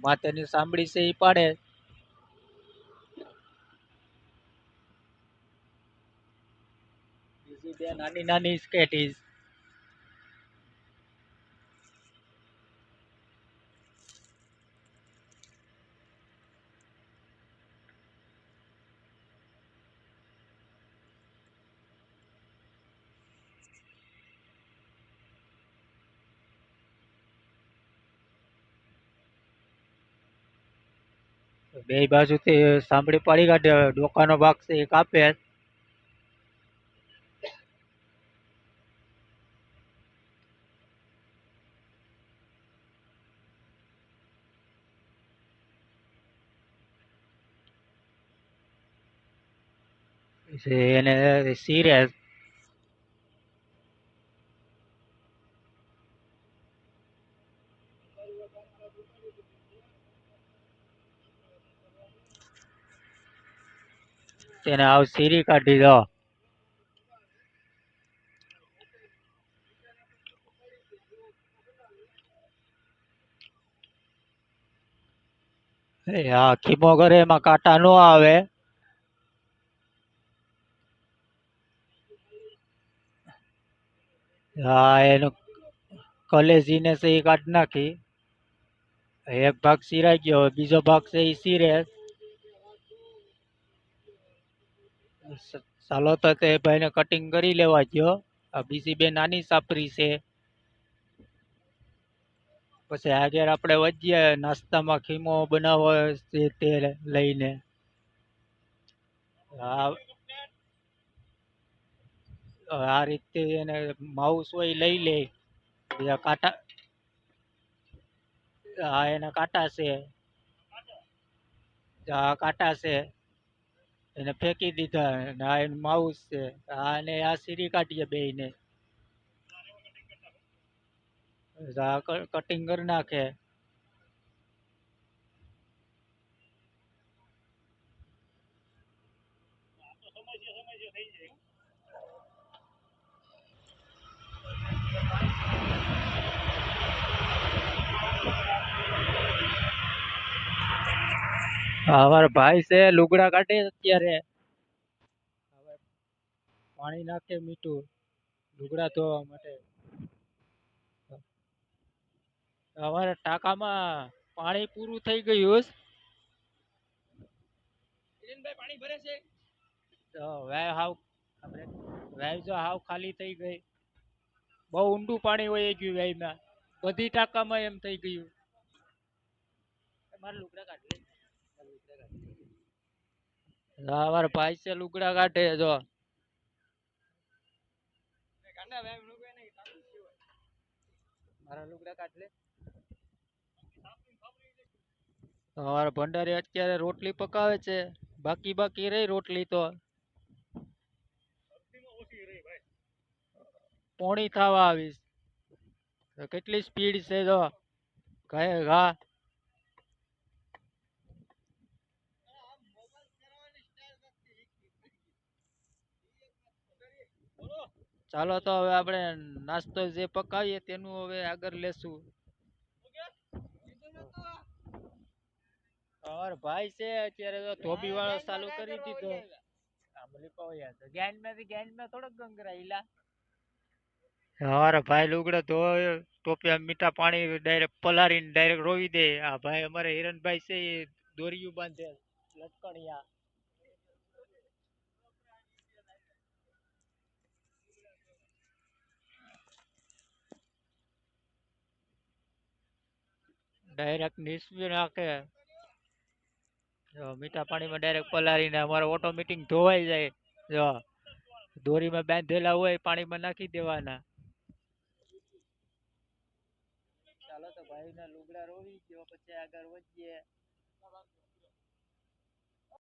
માથેની સાંભળી છે એ પાડે. બીજી બે નાની નાની સ્કેટીઝ. બે બાજુથી સાંભળી પાડી કાઢે. ડોકાનો ભાગ છે એ કાપે. એને સીરે. તેને આવ સીરી કાઢી દો. હા, ખીમો કરે એમાં કાંટા નો આવે. હા, એનું કલેજીને છે એ કાઢી નાખી. એક ભાગ સિરાઈ ગયો, બીજો ભાગ છે એ સીરે. ચાલો તો તે ભાઈને કટિંગ કરી લેવા ગયો. આ બીજી બે નાની સાપરી છે. પછી આગળ આપણે વધીએ. નાસ્તામાં ખીમો બનાવવો છે તે લઈને. આ રીતે એને માઉસ હોય લઈ લે. બીજા કાંટા. હા, એના કાંટા છે. આ કાંટા છે. એને ફેંકી દીધા. આ એનું માઉસ છે. અને આ સીરી કાઢીએ બેયને. કટિંગ કરી નાખે. અમારા ભાઈ છે લુગડા કાઢે અત્યારે. પાણી નાખે મીઠું લુગડા ધોવા માટે. અમારા ટાંકામાં પાણી પૂરું થઈ ગયું. પાણી ભરે છે. વેવ જો હાવ ખાલી થઈ ગઈ. બહુ ઊંડું પાણી વહી ગયું વેવમાં. બધી ટાંકામાં એમ થઈ ગયું. મારા લુગડા કાઢ. અમારા ભાઈ છે લુગડા કાઢે જો. મારા લુગડા કાઢ લે. અમારા ભંડારી અત્યારે રોટલી પકાવે છે. બાકી રહી રોટલી તો. પોણી થવા આવીશ. કેટલી સ્પીડ છે જો. ઘા. ચાલો તો હવે આપણે નાસ્તો જે પકાવીએ તેનું હવે આગળ લેશું. અમારો ભાઈ છે અત્યારે તો ધોબી વાળો ચાલુ કરી દીધો. જ્ઞાનમાં થોડોક ગંગરાઈલા. અમારા ભાઈ લુગડા ધોવે. ટોપિયા મીઠા પાણી ડાયરેક્ટ પલારીને ડાયરેક્ટ રોવી દે. આ ભાઈ અમારે હિરણભાઈ છે એ દોરીયું બાંધે લટકણિયા. ડાયરેક્ટ નીસવી નાખે. મીઠા પાણીમાં ડાયરેક્ટ પલારીને અમારે ઓટોમેટિક ધોવાઈ જાય. જો દોરીમાં બાંધેલા હોય પાણીમાં નાખી દેવાના. ચાલો તો ભાઈ ના લુગડા રોવી ગયો પછી આગળ વધીએ.